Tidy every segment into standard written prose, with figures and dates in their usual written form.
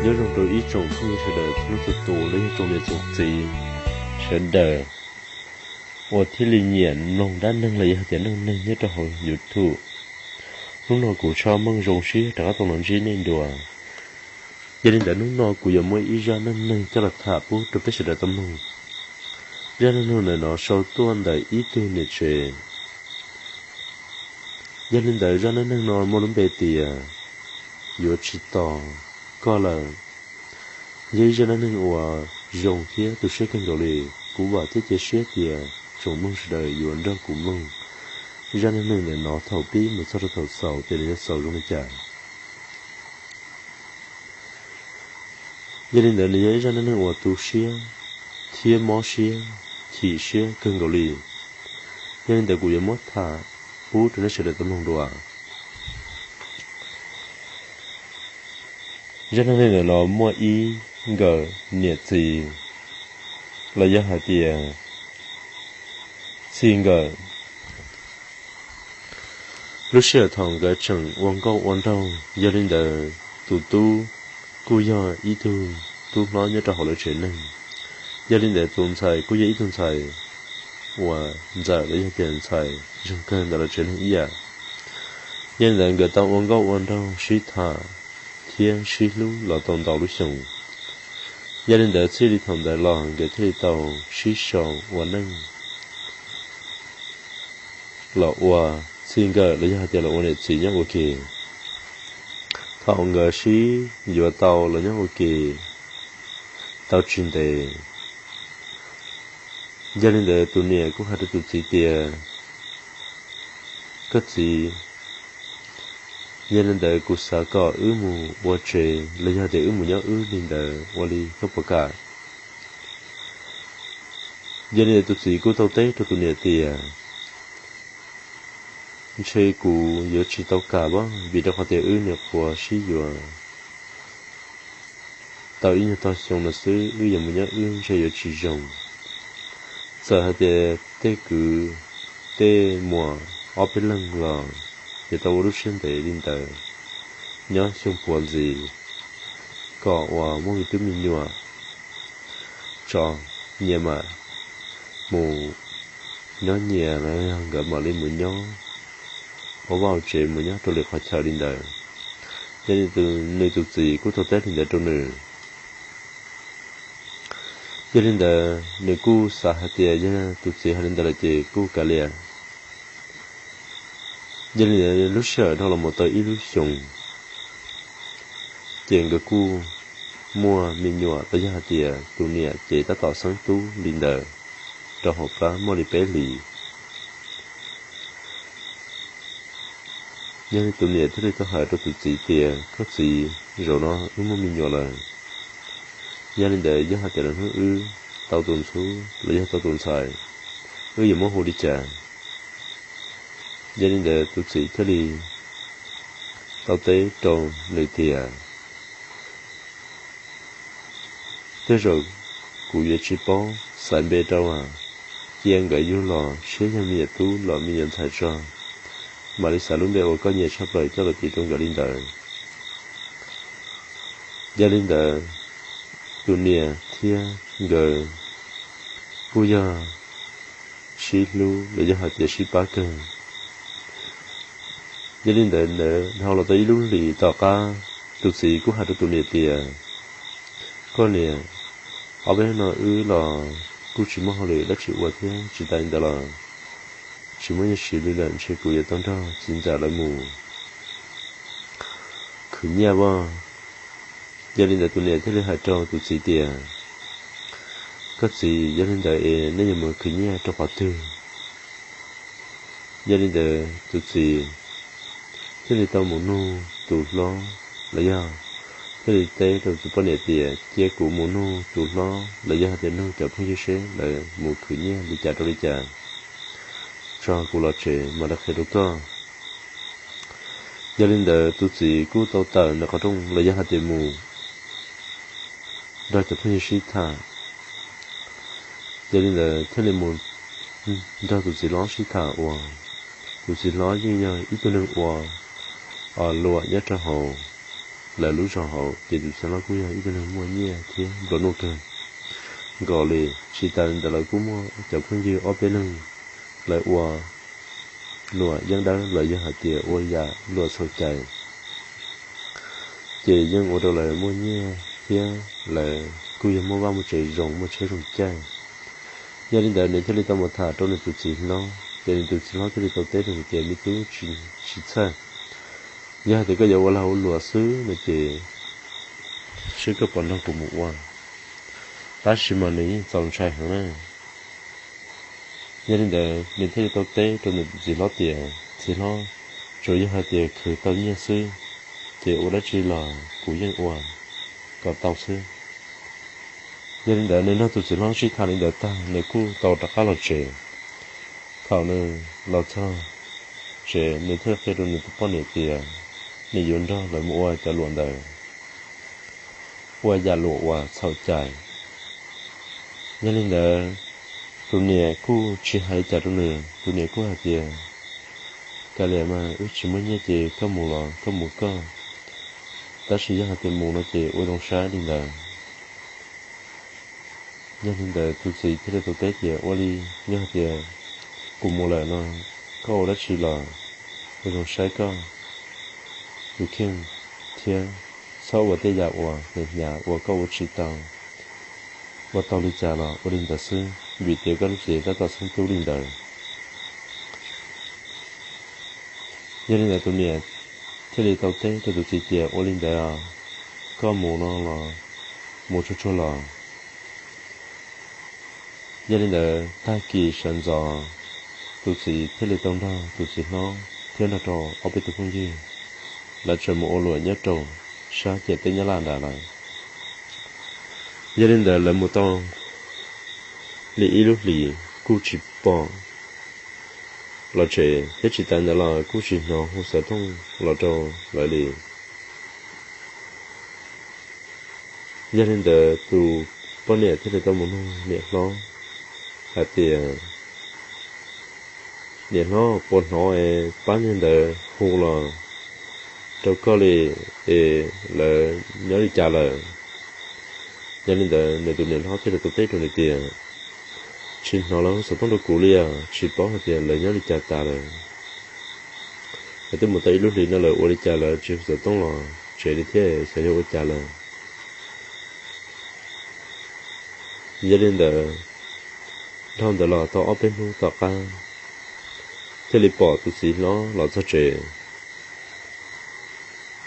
nhớ rằng tôi ý trồng không như thế đời nó từ tù lấy trồng để trồng gì sến đời và thì lý nhiên nông đã nâng lấy hạt tiền nâng nhớ cho hồi YouTube lúc nào cũng cho măng rồng xí đã có tổng lần gì nên đùa gia đình đã lúc nào cũng giống mấy ý ra nâng cho là thả bút cho biết sự đời tâm hồn ra nâng này nó sau tuần đời ý tu nhiệt chế gia đình đời ra nâng nó mua lắm bề tìa yếu chỉ tỏ có là dây ra nâng ủa rồng kia từ xe kênh gạo lì cú bảo thiết chế xe tìa trồng măng sự đời yếu ấn ra của măng ra nâng này nó thầu bí một số thầu sầu thì để sầu luôn chả gia đình đời này ra nâng ủa tu xe thiên mỏ xe chỉ xe kênh gạo lì gia đình đời của yếu mất thả bút cho nó sẽ được tâm hồn đùa cho nên là nó mua ý gờ nhiệt gì là do hạt tiền xin gờ lúc xưa thằng cái chẳng quan câu quan đâu gia đình đời tụ tu cô do ý tu nói nhớ cho họ lời chuyện này gia đình đời tuần xài cô do ý tuần xài và giờ lấy tiền xài trong cơn đó là chuyện này à gia đình đời người ta quan câu quan đâu sĩ thà thiên sĩ lú là tồn tàu lú sùng gia đình đã xử lý thằng đại lò để xử lý tàu sĩ sầu và nâng là hòa xin gỡ lấy hai tiền là ổn định chỉ nhá ok thằng gỡ sĩ vừa tàu là nhá ok tàu chuyên đề gia đình đã tụi nè cũng hay tụi chỉ tiền cất gì gia đình đời của xã có mù qua chế lấy ra để mù nhớ đình đời qua đi không có cả gia đình tụi sĩ của tàu tết cho tụi nè tiền chơi của giờ chỉ tàu cả bao vì đó có thể nè của sĩ vừa tàu như tàu xong là xứ giờ mù nhớ chơi giờ chỉ dùng sợ hay để tết cứ tết mùa ở bên lưng là thì tao lúc sinh để linh đời nhớ xung quanh gì có và mỗi người mình nhua cho nhẹ mà mù nhớ nhẹ là gỡ mà lên mù nhớ có bao chế mù nhớ tôi được phải chờ linh đời cho nên từ nơi tụt gì cũng tôi tết linh đời trong nơi cho nên là nơi cu xã hạt tiền cho tụt gì hạt linh đời là chỉ cu cả liền gia đình lúc sợ đó là một tờ illusion tiền cái cu mua mình nhọ tới gia tiền tụ nè chỉ ta tỏ sáng tu linh đời cho học phá mua đi bé lì nhưng tụ nè thế thì ta hỏi cho tụ chỉ tiền có gì rồi nó đúng mua mình nhọ là gia đình đời gia tiền là nó tàu tuần số lấy gia tàu tuần xài giờ mua hồ đi trả gia đình đời tụi sĩ thế thì tao tế tròn lời thìa thế rồi cụ về chỉ bó sản bê trâu à chiang gậy vô lò xế cho mi tú lò mi nhận thay cho mà đi xả luôn đều có nhiều sắp lời cho là chỉ trong gia đình đời gia đình đời tụi nè thia gờ phu gia xí lu để cho họ tiền xí bá cơ gia đình đời họ là tới lúc lì tao ca tụi sĩ cũng hay tụi nè tiền có nè ở bên nó là cũng chỉ muốn họ lì đã chịu qua thế chỉ tại đó là chỉ muốn chỉ lì lần chỉ cũng yêu tông đó chính giả lại mù cứ nhà ba gia đình đời tụi nè thế là hai trâu tụi sĩ tiền có gì gia đình đời nếu như mà cứ nhà trong họ tư gia đình đời tụi sĩ thế thì tao muốn nu tụt lo là do thế thì tế tao tụt bao nhiêu tiền chia của muốn nu tụt lo là do tiền nu chọn không như thế là một thứ nhé đi trả cho đi trả cho của lo trẻ mà đã khai được to gia đình đời tụt gì của tao tờ nó có trong là do tiền mù rồi chọn không như thế thà gia đình đời thế là một ra tụt gì lo thế thà wow tụt gì lo như nhau ít tôi nâng wow lúa nhất cho hồ là lúc sau hậu thì tụi sẽ nói cũng ít là mua nhẹ thế rồi nô trời gọi là chỉ tận đó là cũng mua chợ không dư ở bên lưng lại qua lúa dân đó lại dân hạt tiền qua già lúa sôi chảy chỉ dân ở đâu lại mua nhẹ thế là cũng mua vào một trái rồng một trái rồng chảy gia đình đời này thì tao một thả trong này tụi chị nó gia đình tụi chị nó thì tao tết rồi tiền đi cứu chỉ xa giờ thì cái giờ qua lâu lúa xứ này thì xứ cái phần nó cũng một quan ta chỉ mà này dòng chảy hơn này gia đình đời này thì tao tết trong này chỉ nó tiền chỉ nó rồi giờ thì khởi tao nhớ xứ thì ở đó chỉ là của dân quan còn tao xứ gia đình đời nên nó tụi chị nó chỉ thằng đời ta nếu cứ tàu đã khá là trẻ khảo nên là cho trẻ nếu theo cái đồ này tụi con này thì nếu dùng đó là mua cho luôn đời qua già lụa qua sau chạy gia đình đời tụi này cứ chỉ hay trả tụi này cứ hạt tiền cái này mà ước chỉ mới như thì có mù lò có mù cơ ta chỉ hạt tiền mù nó chỉ ở trong sáng đình đời nhân hiện tại tôi chỉ thấy tôi tết thì ở đi nhân thì cùng một lần nó có đã chỉ là tôi còn sai có tôi khen thiên sau ở tây giả của nhà của có chỉ tàu và tàu đi trả là ở đình đời sư vì thế các lúc gì đã tạo sinh tu đình đời nhân hiện tại tôi nhẹ thế thì tàu tết tôi chỉ tiền ở đình đời có một nó là một chỗ là gia đình đời ta kỳ sản dò tụi chị thế là tông đó tụi chị nó thế là trò ở bên tụi không gì là trời một ô lụa nhất trò sao chỉ tên nhá lan đã lại gia đình đời là một tông lì lúc lì cu chỉ bỏ là trẻ thế chỉ tận đó là cu chỉ nó không sợ thông là trò lại lì gia đình đời tụi bọn này thế là tông một nè nó hạt tiền để nó bọn nó bán nhân đời hồ là cho có lì là nhớ đi trả lời cho nên đời để tụi nó thì là tụi tết rồi tiền chỉ nó là số tông đồ cũ lia chỉ bỏ hạt tiền là nhớ đi trả lời cái thứ một tay lúc thì nó là đi trả lời chỉ số tông là chỉ đi thế sẽ đi trả lời cho nên đời thằng đó là tao ở bênนู้นtao ca thế li bỏ tụi xí nó là cho trẻ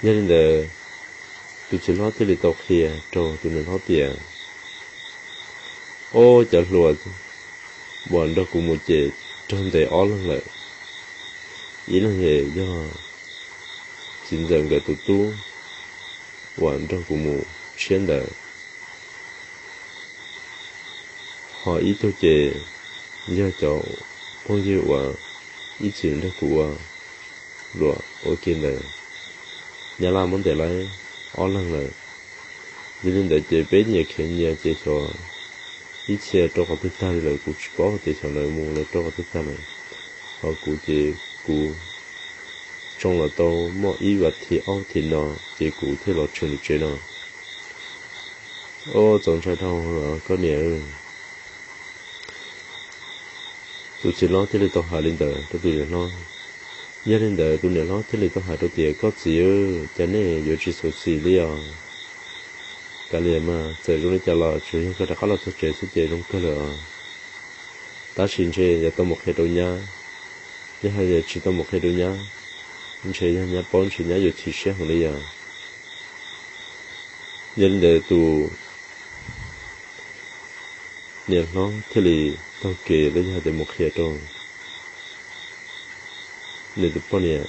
gia đình đời tụi xí nó thế li tao kia cho tụi nó tiền ô chả lùa bọn đó cũng một chế trong đời ó lắm lại ý là hệ do chính rằng cái tụi tu bọn đó cũng một chiến đời họ ý tôi chế do cháu phong nhiêu và ý chuyện đó của rồi ở kia này nhà làm vấn đề lại ở lần này nên để chế bé nhà khen nhà chế cho ý chế cho họ thích ta là cũng có thể cho lại mua là cho họ thích ta này họ cũng chế cũng trong là tao mọi ý vật thì áo thì nó chế cũng thế là chuyện được chế nó ô trong trái thao là có nhiều tụi chị nó thế là tao hạ lên đời tụi nó gia đình đời tụi nó thế là tao hạ tụi tiền có gì cho nên giờ chỉ số xì liền cái liền mà giờ chúng nó trả lời chủ yếu cái đó khá là số trẻ trong cái là ta xin chơi giờ tao một cái đồ nhá giờ hai giờ chỉ tao một cái đồ nhá mình chơi nhá bốn chỉ nhá giờ chỉ xe hơn đi à gia đình đời tụi nó thế là tao kể lấy ra để một khi đó nên tụi bọn này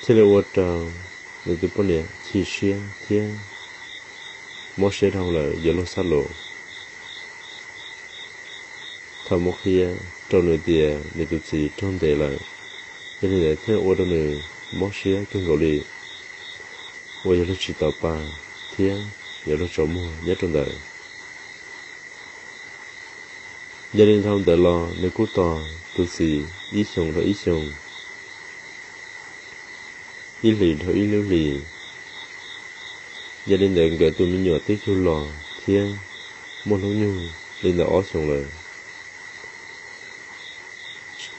thế là vợ chồng nên tụi bọn này chỉ xuyên thiên mỗi xe đâu là giờ nó sát lộ thằng một khi trong nơi tiền nên tụi chị trong để là cho nên là thế vợ chồng này mỗi xe cái gọi là vợ giờ nó chỉ tàu ba thiên giờ nó trộm mua nhất trong đời gia đình thông tự lo nếu cú to tụi xì ít xong rồi ít xong ít lì thôi ít liu lì gia đình để gửi tụi mình nhỏ tích chu lò thiên một lúc nhu lên đó ó xong rồi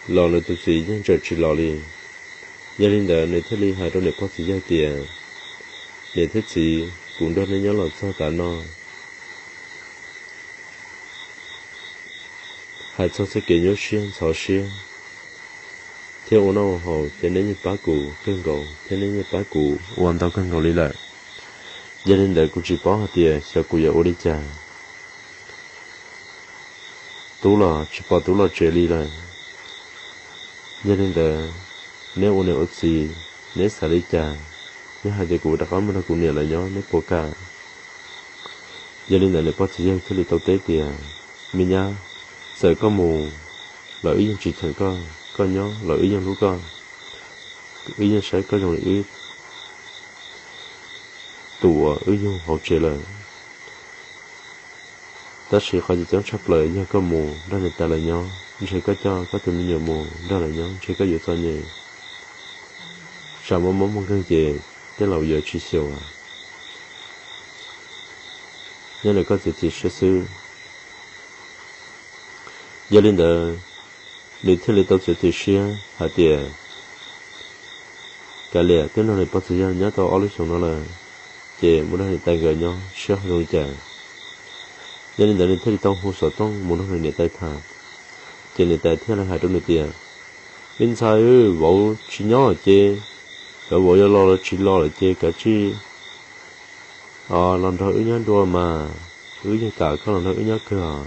lò là tụi gì nhưng chờ chỉ lò đi gia đình để nơi thế li hai đôi để có gì giao tiền để thế gì cũng đôi nên nhớ lò sao cả nó hai cháu sẽ kể nhớ xuyên sáu xuyên theo ông nào họ thế nên như bá cụ cơn cầu thế nên như bá cụ hoàn tao cơn cầu đi lại gia đình để cũng chỉ có hạt tiền cho cụ già đi cha tú là chỉ có tú là chơi đi lại gia đình để nếu ông nào gì nếu xả đi cha nếu hai đứa cụ đã có một cụ này là nhớ nếu có cả gia đình để nếu có thời gian thì đi tàu tết thì mình nhá sợ có mù lợi ý chỉ thử có nhớ lợi ý lúc con ý nhân sẽ có dòng ý tụ ý nhân học chế lời ta sẽ khỏi chỉ chẳng chấp lời nhưng có mù đó là ta là nhớ sẽ có cho có tụi mình nhiều mù đó là nhớ sẽ có dụ sao nhỉ sao mong cái gì cái lầu giờ chỉ siêu à nhưng là có gì thì sẽ sư gia đình đó để theo lịch tao sẽ thì xia hạt tiền cả lẽ cái nó này bắt thời gian nhớ tao ở lúc xong nó là chị muốn nói tay gửi nhau xia rồi chả gia đình đó để theo lịch tao hồ sơ tông muốn nói để tay thà chị để tay theo là hai trăm tiền bên sai vợ chỉ nhớ chị cả vợ lo là chỉ lo là chị cả chi lần thôi nhớ đua mà như cả không lần thôi nhớ cơ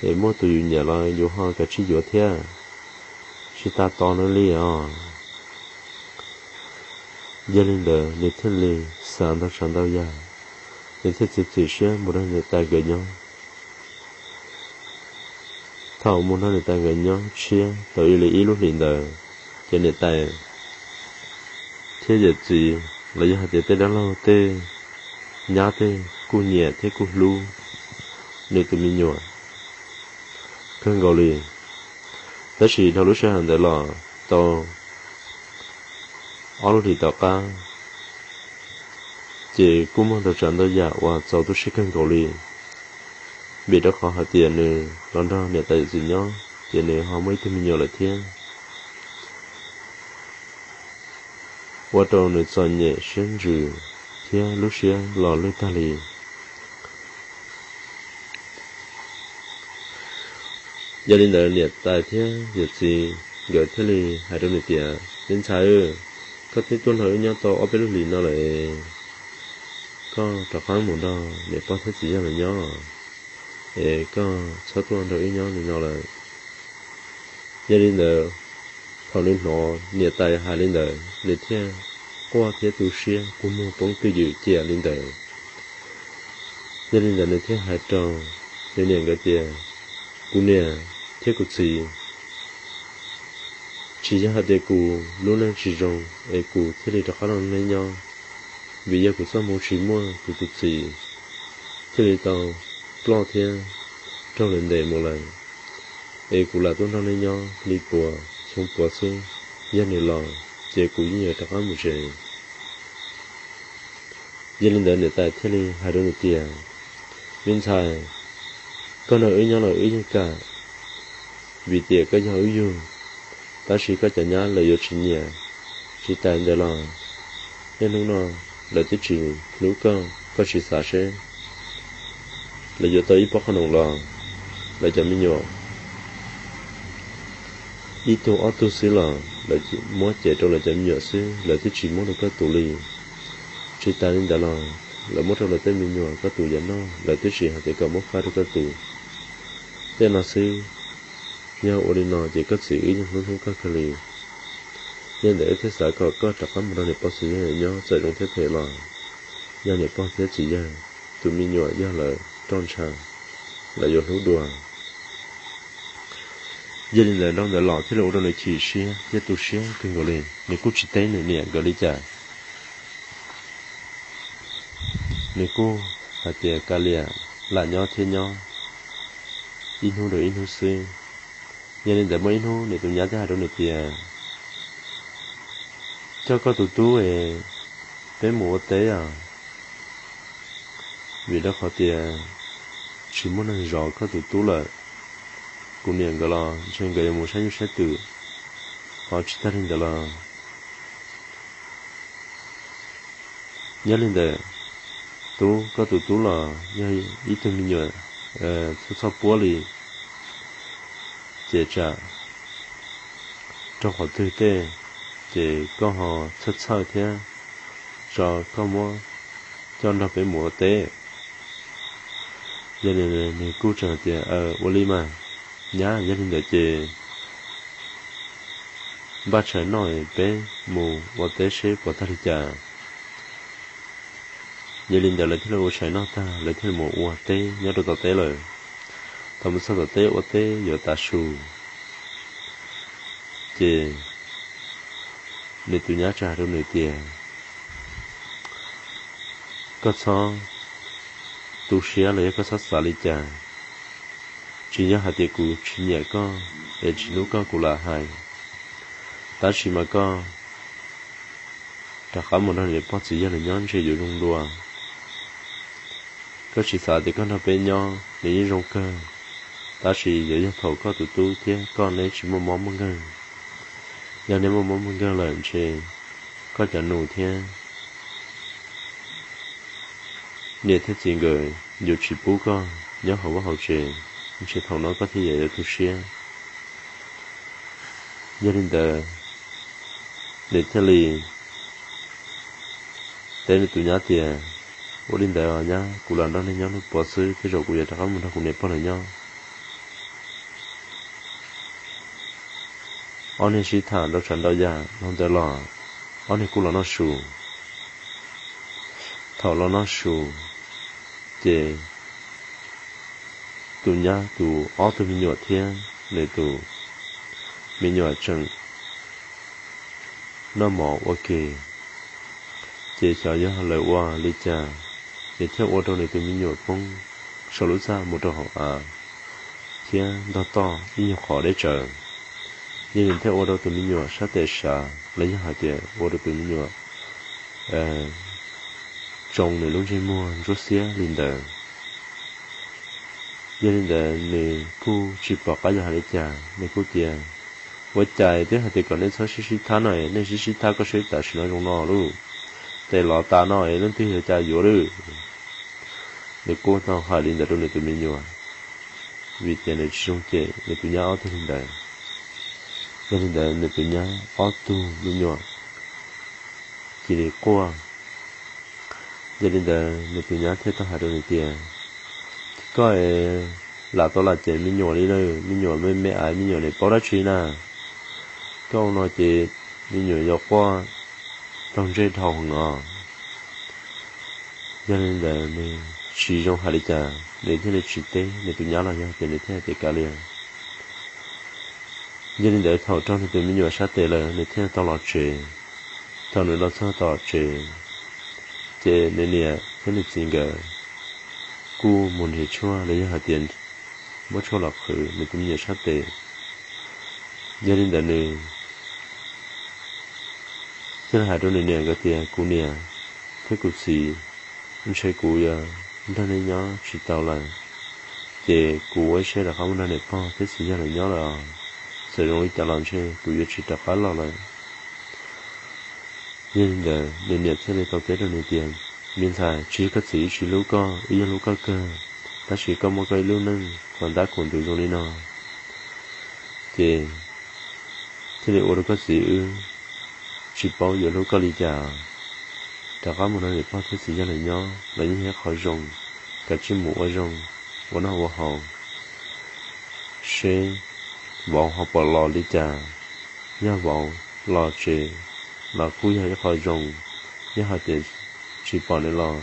để mua tụi nhà là dù họ cả chi dù thế chỉ ta to nó li gia đình đó để thế li sáng đâu ya để thế chỉ xem một lần người ta gửi nhau thầu một lần người ta gửi nhau chia tới ý lúc liền đó cho nên ta thế giờ gì là do hạt tê đó lâu tê nhá tê cu nhẹ thế cu lu để tụi mình nhỏ cơn gò lì tới khi thầu lúc sáng để là tao ở lúc thì tao ca chỉ cũng mong được trận đó giả và sau tôi sẽ cơn gò lì bị đó khó hạt tiền nữa lần đó để tại gì nhá tiền này họ mới thêm nhiều là thiên qua đầu nữa chọn nhẹ xuyên rừ thiên lúc xưa lò lưỡi ta lì gia đình đã liệt tại thế việc gì gửi thế li hai đứa này tiền đến trái có thể tuân hỏi nhau to ở bên lì nó lại có trò khoáng một đó để có thể chỉ ra là nhau để có sáu tuần rồi nhau thì nó là gia đình đã thằng lên nó liệt tại hai lên đời liệt thế qua thế tu sĩ cũng mua bóng tư dự chia lên đời gia đình đã liệt thế hai trò để nhận cái tiền cũng nè thế cuộc gì chỉ cho hạt đề cụ luôn đang chỉ rong ấy cụ thế thì đã khá là lên nhau vì giờ cụ sao muốn chỉ mua cụ tụt gì thế thì tao lo thiên trong lần đề một lần ấy cụ là tôn lên nhau đi bùa xuống bùa xuống gia này lò chế cụ như đã khá một chế gia đình đợi tại thế thì hai đứa tiền bên trái con ở nhau là ở nhau cả vì tiền có nhau ở nhau ta chỉ có chả nhá lời yêu chính nhà chỉ tại đây là nên lúc nào là tiết chỉ lúc có chỉ xả xe là yêu tới ít không đồng là cho mình nhỏ ít tu ở tu xí là chỉ muốn chạy trong là cho mình nhỏ xí là tiết chỉ muốn được có tụ lì chỉ tại nên đây là muốn trong là tới mình nhỏ có tụ dẫn nó là tiết chỉ hạt thì có muốn phá được có tụ tên là xí nhau ở đây nó chỉ có sự ý nhưng không có cái gì nên để thế xã có tập quán một lần bao sự nhau sử dụng thế thể là nhau này bao thế chỉ ra tụi mình nhỏ ra là tròn tràng là do thú đùa gia đình là đang để lọ thế lộ đang để chỉ xia gia tu xia kinh gọi lên nếu cô chỉ tay nữa nè gọi đi trả nếu cô hạt tiền cà lia là nhau thế nhau in hô rồi in hô xưa gia đình để mấy hô để tụi nhá ra đâu được tiền cho có tụt tú bé mùa tế à vì đó khó tiền chỉ muốn ăn rõ có tụt tú là cũng niệm cái là trên cái một sáng sẽ tự họ chỉ ta hình là nhớ lên đây tú có tụt tú là như ít hơn mình nhớ số số bố li chế trả trong họ tư tế chế có họ xuất sắc thế cho có mua cho nó phải mua tế giờ này cứu trợ thì Oli mà nhá giờ này chế bắt trở nói bé mù và tế sẽ bỏ ta đi trả giờ này là thế là ô sẽ nó ta là thế là một ô tế nhớ được tao tế rồi tao mới sao tao tế ô tế giờ ta su chế để tụi nhá trả đâu này tiền có sao tu sửa lại có sao xả đi trả chỉ nhớ hạt tiền cũ chỉ nhẹ có để chỉ lúc có cũng là hay ta chỉ mà có ta khám một lần để bắt chỉ là nhón chơiอยู่trong đùa có chỉ xả thì có nó bên nhau để như trong cơ ta chỉ để cho thầu có tụi tu thế con lấy chỉ một món măng gà giờ nếu một món măng gà lợn chơi có chả nụ thế để thế chuyện người dù chỉ bố con nhớ hậu có hậu chơi chỉ thầu nó có thể dạy được tu sửa gia đình đời để theo lý tên tụi nhá tiền ô đình đời nhá cụ làm đó nên nhá nó bỏ xứ thế rồi cụ giờ chắc mình cũng nếp vào này nhá anh ấy chỉ thả đâu trận đâu ra không tới lo anh ấy cụ là nó sù thọ là nó sù để tụi nhá tụi ở tụi mình nhọ thiên để tụi mình nhọ chừng nó mỏ ok chỉ cho nhớ lời qua lý cha để theo ô tô này tụi mình nhọ phong sau lúc ra một trò họ thiên đó to đi nhiều khó để chờ nhưng theo ô tô tụi mình nhọ sát tệ xa lấy những hạt tiền ô tô tụi mình nhọ trồng này lúc trên mua rút xía linh đời gia đình đời này cô chỉ bỏ cái gì để trả này cô tiền với chạy thế thì còn nên số xí thá này nên xí thá có sẽ trả nó trong nó luôn để lọ ta nói nên thì là trả dữ rồi để cô tao hỏi linh đời này tụi mình nhiều vì tiền này chỉ trong chế để tụi nhau thì linh đời gia đình đời này tụi nhau ở tu mình nhiều chỉ để qua gia đình đời này tụi nhau thế tao hỏi được tiền có là tôi là chị mình nhỏ đi nơi mình nhỏ với mẹ ai mình nhỏ này bỏ ra chuyện à câu nói chị mình nhỏ dọc qua trong trên thầu ngõ cho nên là mình chỉ trong hai đứa cha để thế này chỉ tế để tụi nhá là nhau để thế để cả liền cho nên để thầu trong thì tụi mình nhỏ sát tệ là để thế tao lọt chị thầu nữa là sao tao chị nên nè thế này chính cái cô muốn hệ chua lấy hạt tiền mất chua lọc khử mình cũng nhiều sát tệ gia đình đã này thế là đôi này cái tiền cô nè thế cụ gì anh chơi cụ ya anh này nhớ chỉ tao là để cụ ấy chơi là không anh này phong thế gì là nhớ là sử dụng ít làm chơi cụ ấy chỉ tập phá lò lại nhưng để nè thế này tao tới đôi này tiền miền Thái chỉ có chỉ lúc có ý lúc có cơ ta chỉ có một cái lưu nâng còn ta còn từ rồi nó thì thế này ô có chỉ chỉ bao giờ lúc có lý trả ta có một nơi bao thế gì cho này nhó là những cái khó dùng cả chim mũ ở dùng của nó vào hậu sẽ vào học bỏ lò lý trả nhớ vào lò chế là cúi hay khó dùng nhớ hạt tiền chỉ bỏ này là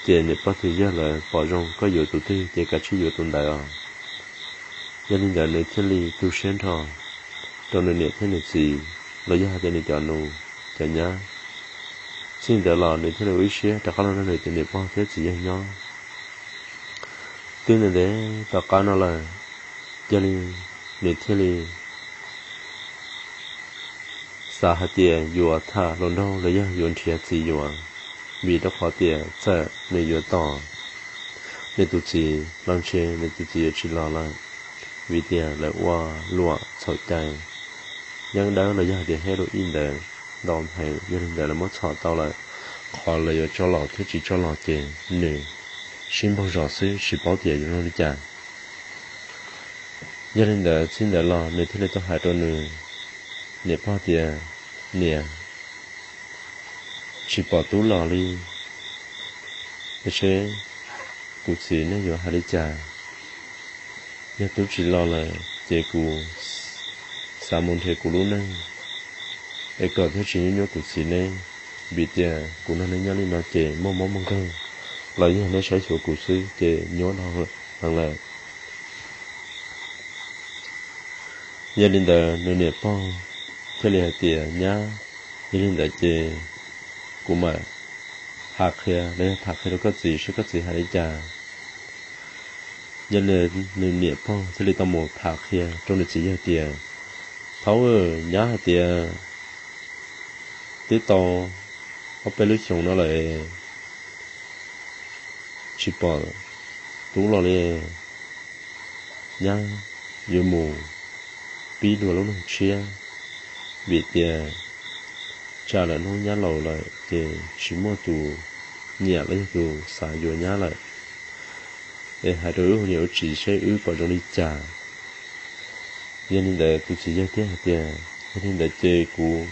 tiền này bắt thì giờ là bỏ rong có nhiều tụi tư thì cả chỉ nhiều tụi đại à gia đình đại này thiên lý tu sen thọ trong này thế này gì là giờ thế này cho nó cho nhá xin đại là này thế này uy xế ta khăn nó này thế này bao thế gì nhau tên này để ta cá nó là gia đình này thiên lý sa hạt tiền vừa thả lần đầu lấy ra yuan chia chỉ vừa vì đó khó tiền sẽ nên vừa to nên tụi chị làm chơi nên tụi chị chỉ lo lại vì tiền lại qua lụa sợi chạy nhưng đó là do tiền hết rồi in để đòn hay gia đình để là mất sọ tao lại họ lại cho lọ thế chỉ cho lọ tiền nè xin bao giờ xí chỉ bảo tiền cho nó đi trả gia đình để xin để lọ nè thế này tôi hai đôi nè bao tiền nè chỉ bỏ túi lọ đi để chế cụ sĩ nó vừa hai đi trả nhưng tôi chỉ lo là chế cụ sao muốn thế cụ luôn này để có thể chỉ nhớ cụ sĩ này bị tiền cụ nó nhớ đi nó chế mong mong cơ là như nó sẽ số cụ sĩ chế nhớ nó hàng là gia đình đời nơi nếp bao thế là tiền nhá gia đình đời chế cụ mà hạt kia đây hạt kia nó có gì sẽ có gì hay đi trả dân là người niệm phong thế là tao một thạc kia trong lịch sử tiền thấu ở nhá tiền tí to ở bên lưới chồng nó lại chỉ bỏ tú lo lên nhá vừa mù bí đùa lúc nó chia bị tiền trả lại nó nhá lầu lại thì chỉ mua tù nhẹ lấy tù xả vô nhá lại để hai đứa nhiều chỉ sẽ ư vào trong đi trả gia đình để tụi chị giao tiếp tiền gia đình để chơi của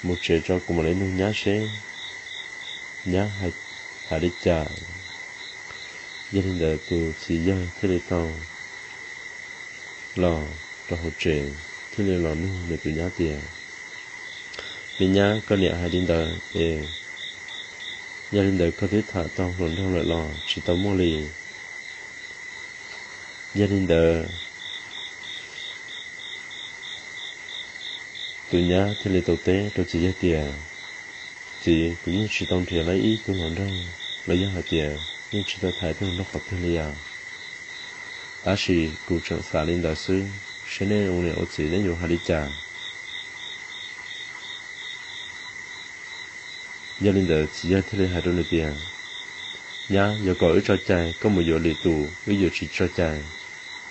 một trẻ cho cùng lấy nuôi nhá sẽ nhá hai đi trả gia đình để tụi chị giao thế này tao lò cho hỗ trợ thế này lò nuôi để tụi nhá tiền vì nhá có lẽ hai đình để gia đình đời có thể thả tao lần đầu lại lò chỉ tao mua lì gia đình đời tụi nhá thì lấy tàu té rồi chỉ ra tiền chỉ cũng như chỉ tao thì lấy ý tôi lần đầu lấy giá hạt tiền nhưng chỉ tao thấy tôi nó khó thế liền đã chỉ cụ trưởng xã lên đại sư cho nên ông này ông chỉ đến nhiều hạt đi trả gia đình đời chỉ ra thế này hai đôi lời tiền nhá giờ có ở cho trai có một giờ lì tù bây giờ chỉ cho trai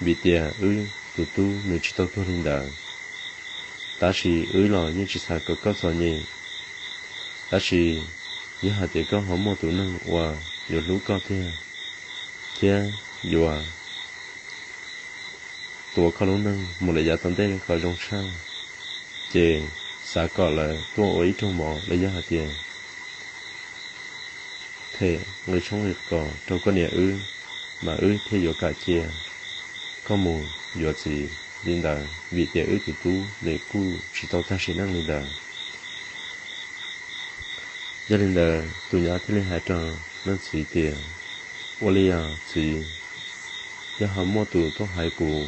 vì tiền tù tu người chỉ tao thôi linh đời ta chỉ lò nhưng chỉ xài có sao nhỉ ta chỉ nhớ hạt tiền có họ mua tụ năng và giờ lú cao thế giờ tụ có lú năng một lời giá tận đây có trong sang chè xả cọ là tụ ấy trong mỏ lấy giá hạt tiền thế người sống việc cỏ trong con nhà mà thế giờ cả chia có mù giờ gì linh đạo vì tiền tụi tu để cu chỉ tao ta sẽ năng linh đạo gia đình đời tụi nhỏ thế này hai trò nên chỉ tiền Olia chỉ giờ họ mua tụi tôi hai cụ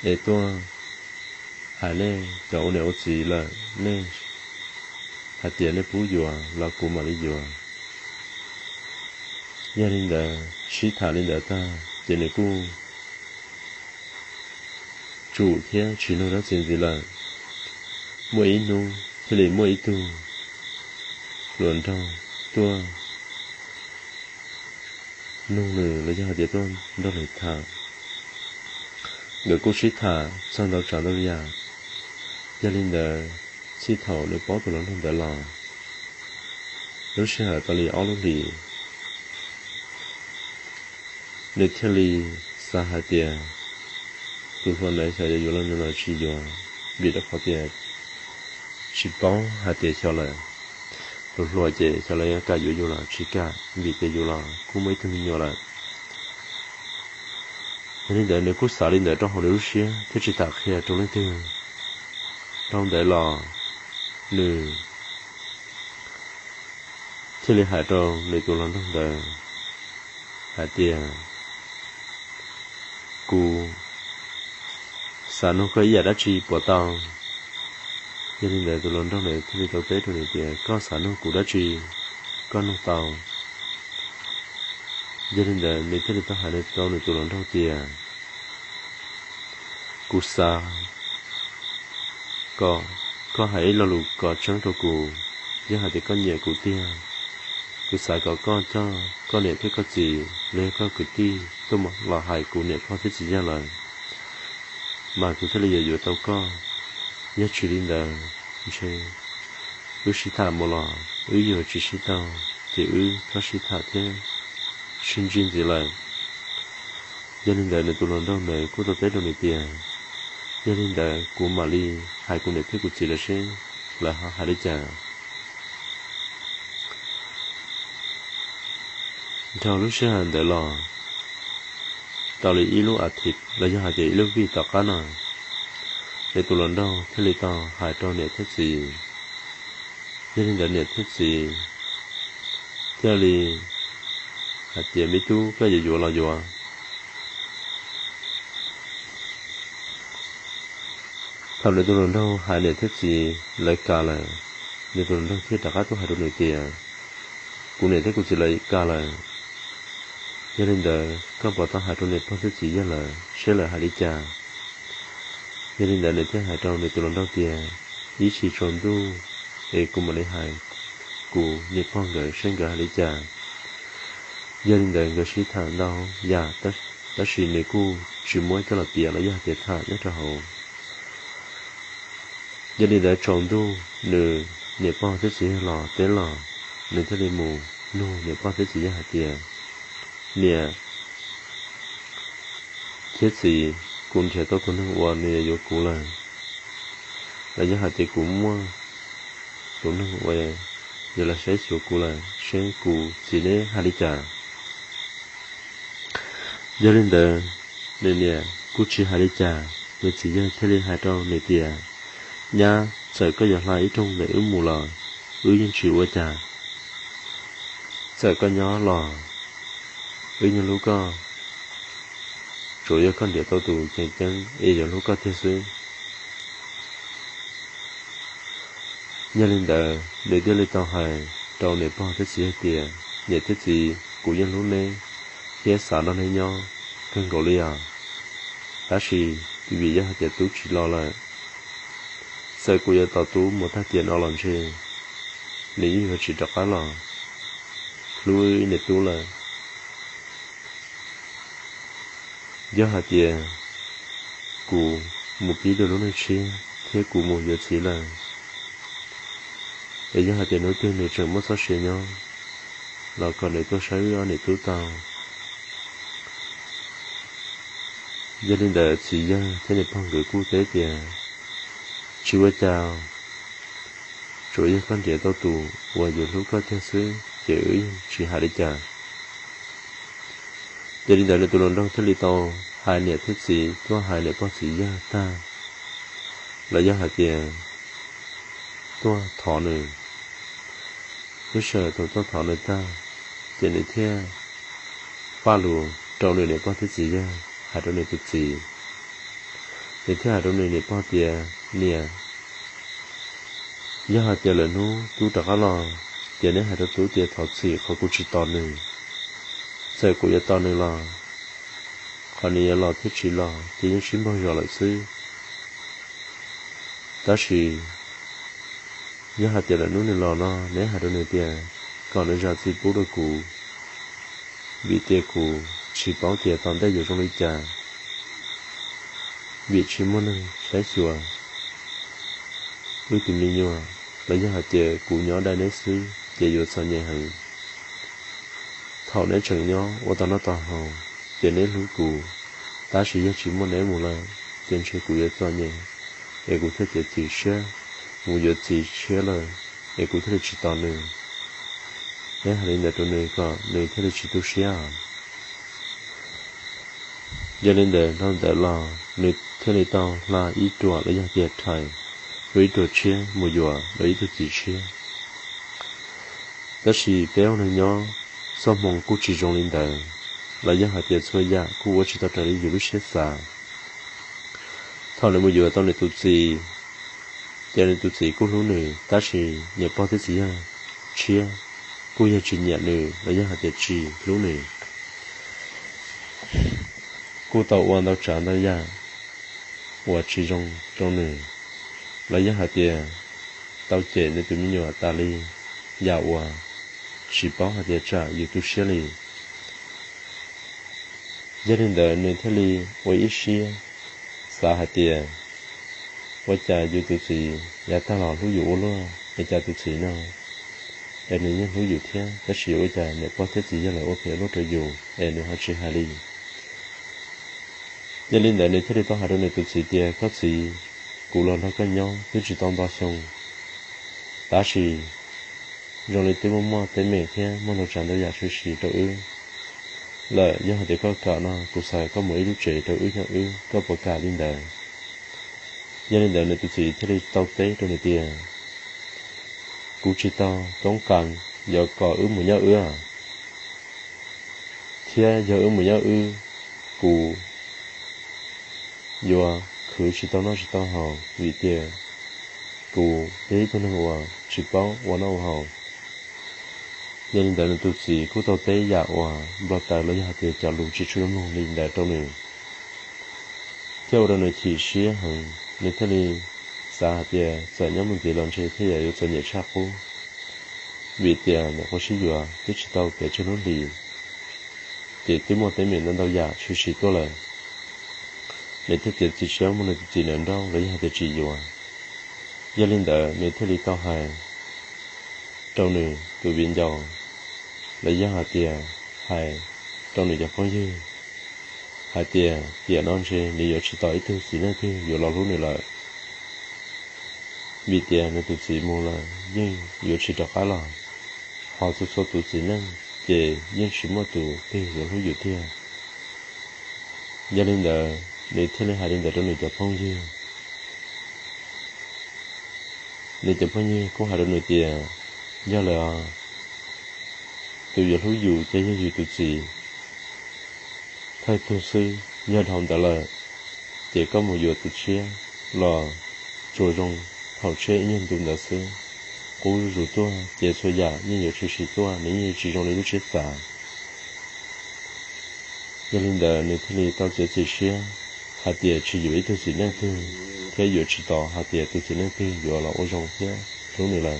để tôi hai này cho ông này chỉ là nên hai tiền này bù vừa là cụ mà đi vừa gia đình đời chỉ thả linh đạo ta chỉ này cụ chủ thiên chỉ nói đó chuyện gì là mỗi ít nu thì lấy mỗi ít tu luận trong tua nu nữa là do địa tôn đó là thả người cô chỉ thả sang đó trả đâu ya gia đình đã chỉ thầu để bỏ tụi nó trong đại lò lúc xưa tao lấy áo lúc đi để theo li sa hạt tiền tụi con này sẽ dùng lên nó chỉ dùng vì đó khó tiền chỉ bảo hạt tiền cho là tụi loài chế cho là cả dùng là chỉ cả vì tiền dùng là cũng mấy thứ nhiều là nên để nếu cứ xả lên để trong hồ nước xía thì chỉ tạc khi trong lấy tiền trong để lò nửa thì lấy hạt trong để tụi nó trong để hạt tiền cù sản nó có giá trị của tao cho nên là tụi lớn trong này thì tao tế tụi này thì có sản nó cũng giá trị có nó tao cho nên là nếu thế thì tao hãy tao này tụi lớn trong tiền cú sa có hãy là lù có trắng cho cụ chứ hãy để có nhẹ cụ tia cứ xài có con cho con niệm thế có gì lấy có cứ ti tôi mà là hại cụ niệm phong thế chỉ ra lời mà cụ thế là giờ tao có nhớ chỉ linh đời chơi ư sĩ thả một lò ư giờ chỉ sĩ tao thì ư có sĩ thả thế sinh viên gì lại gia đình đời này tụi lần đâu này cô tao tết đâu này tiền gia đình đời của Mali hai cô này thế của chị là sẽ là hai đứa cha cho lúc sẽ hành để lo tao lấy ít lúc thịt là do hai chị lúc vi tao cá nào để tụi lần đâu thế lấy tao hai tao này thế gì gia đình đời này thế gì theo li hạt tiền mấy tu cái gì là gì thằng này tụi lần đâu hai này thế gì lấy cả là để tụi lần đâu thiết đặt các tu hai đứa này tiền cũng này thế cũng chỉ lấy cả là gia đình đời các bà tao hai đứa này phong thế gì ra là sẽ là hai đứa cha gia đình đời này thế hai đứa này tụi lần đâu tiền ý chỉ tròn tu để cùng một lấy hai cụ nhật phong người sinh gà lấy cha gia đình đời người sĩ thản đau già tất sĩ này cụ chỉ muốn cho là tiền là gia tiền thản nhất cho hậu gia đình đời tròn tu nửa nhật phong thế gì lò té lò nửa thế này mù nô nhật phong thế gì gia tiền nè thế gì cũng sẽ tốt hơn qua nè vô cụ là gia tiền cũng mua cũng nâng về giờ là sẽ số cụ là sẽ cụ chỉ để hai đi trả giờ lên đời nên nè cụ chỉ hai đi trả rồi chỉ giờ thế lên hai trâu này tiền nhà sợ có giờ lại trong để mù lò yên chịu ở trả sợ có nhỏ lò như lúc có chủ yếu con để tao tù chân chân giờ lúc có thế xứ nhà linh đời để đưa lên tàu hải tàu này bao thế gì tiền nhẹ thế gì của dân lúc này kia xã nó này nhau thân cầu lia ta chỉ vì giờ tiền tú chỉ lo lại sai của giờ tàu tú một tháng tiền nó làm gì nếu như chỉ đặt cái là lui này tú là giờ hạt tiền của một tí đồ lúc này chia thế của một giờ chỉ là để cho hai tiền nói tiếng này trường mất số xe nhau là còn để tôi sấy ra để tôi tàu gia đình đời chỉ ra thế này phong gửi quốc tế tiền chịu chào chủ yếu con trẻ tao tù và dù lúc có theo xứ chữ chỉ hai đi trả gia đình đời là tụi lần đâu thế li tàu hai nè thế gì có hai nè có gì ra ta là do hai tiền tôi thọ nữa cứ sợ tôi thọ người ta chỉ để theo pha lùa trâu này để bao thứ gì ra hai đứa này thứ gì để theo hai đứa này để bao tiền nè giờ hai tiền là nó tu trả lo tiền này hai đứa tu tiền thọ gì khỏi cũng chỉ to nữa sợ cũng giờ to nữa là còn này lo thiết chỉ lo thì những chuyện bao giờ lại xứ ta chỉ giờ hai tiền là nó này lo nó nếu hai đứa này tiền còn nữa ra thì bố đôi cụ vì tiền cụ chỉ bảo tiền toàn đây giờ trong lấy trà vì chỉ muốn này trái sủa với tìm đi nhau lấy giờ hai tiền cụ nhỏ đây nấy xứ tiền giờ sao nhẹ hơn thọ nấy chừng nhau và tao nó toàn hậu tiền nấy lũ cụ ta chỉ muốn nấy một lần tiền chơi cụ giờ sao nhẹ để cụ thấy tiền chỉ xe một giờ chỉ xe là để cụ thấy chỉ toàn nữa nếu hai bên là tụi này có nơi thế là chỉ tu sửa cho nên để nó để là nơi thế này tao là ít tuổi là do thiệt thầy với tuổi chia một giờ với tuổi chỉ chia đó là béo này nhó sau mong cô chỉ trong linh đời là do hai thiệt xưa ya cô chỉ tao trở đi dù lúc chết xa thằng này một giờ tao này tụt gì cho nên tụt gì cô lúc này ta chỉ nhập bao thế gì à chia cô giờ chỉ nhận nữa là do hạt chỉ lúc này cô tàu quan tàu trả đó ra và chỉ trong này lấy giá hạt tiền tao chế nên tụi mình nhiều ta li giàu à chỉ bảo hạt tiền trả YouTube share li gia đình đời nên thế li với ít share xã hạt tiền với cha YouTube gì giá ta lò lúa dụ luôn để cha tụi chị nào em nên lúa dụ thế cái gì với cha để có thế gì là ok lúa trời dụ em nên họ chỉ hai li gia đình đời nên thế li tao hạt nên tụi chị tiền có gì cụ lo nó có nhau cứ chỉ tông ba xong ta chỉ rồi lấy tới mua tới mẹ thế mua đồ chẳng đâu giả suy xì đâu ư lợi do họ để có cả nó cụ xài có mấy đứa trẻ đâu ư nhau ư có bộ cả linh đời gia đình đời này tụi chị thế đi tao tế rồi này tiền cụ chỉ tao tốn cần giờ có ư một nhau ư à thế giờ ư một nhau ư cụ giờ cứ chỉ tao nói chỉ tao hào vì tiền cụ thế tôi nói hòa chỉ bảo hòa nó hào gia đình đời tụi chị cứ tao tế dạ hòa bao tài lấy hạt tiền trả lũ chỉ chưa luôn linh đại trong này theo đó này thì xía hằng nên thế này xã hạt tiền sợ nhóm mình thì làm chơi thế là cho nhẹ chắc cô vì tiền nó có xí dọa cứ chỉ tao để cho nó đi để tới một tới miền nó đâu dạ suy xí tôi lại để thiết kế chỉ sớm một chỉ nên đâu lấy hạt tiền chỉ dọa gia đình đời nên thế này tao hài trong này từ biển giàu lấy giá hạt tiền hài trong nàyจะphong dư hạt tiền tiền non xe nếu chỉ tới từ xí này thì giờ lo lúc này lại vì tiền này từ xí mua là nhưng giờ chỉ được khá là họ sẽ số từ xí này để nhưng chỉ mua từ thì giờ lúc giờ tiền gia đình đời để thế này hạt tiền trong nàyจะphong dư đểจะphong dư có hạt trong tiền do là từ giờ lúc dù cho dù từ gì thay tu sư nhờ hồng đã là chỉ có một giờ từ chia là chủ rong hậu chế nhân dùng đã sư cố rủ tua chỉ số giả nhưng giờ chỉ tua nếu như chỉ trong lúc chết giả gia đình đời nếu thì tao chỉ chia hạt tiền chỉ giữ từ gì năng thương thế giờ chỉ tỏ hạt tiền từ gì năng thương giờ là ô rong thế lúc này là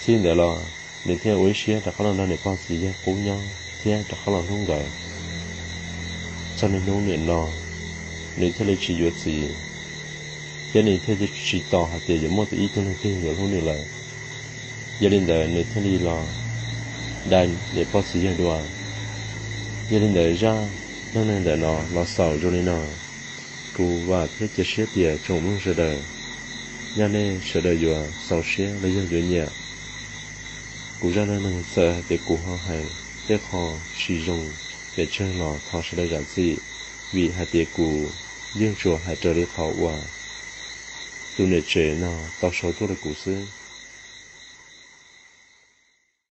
xin để là để theo với xe đã có lần này con gì cố nhau thế đã có lần không gửi cho nên nông nghiệp nó nếu theo lấy chỉ duyệt gì cho nên theo chỉ tỏ hạt tiền giống một ý tôi nói thêm rồi không được là gia đình đời nếu theo đi là đành để con gì vậy đó gia đình đời ra nên là để nó sầu cho nên nó cụ và thế chỉ xe tiền trong lúc sẽ đời nhà này sẽ đời vừa sầu xe lấy dân vừa nhẹ cụ ra nên sợ để cụ họ hay để họ sử dụng để chơi nó họ sẽ được gì vì hạt tiền cụ dương chùa hạt trời để họ qua từ này chế nó tao số tôi là cụ sư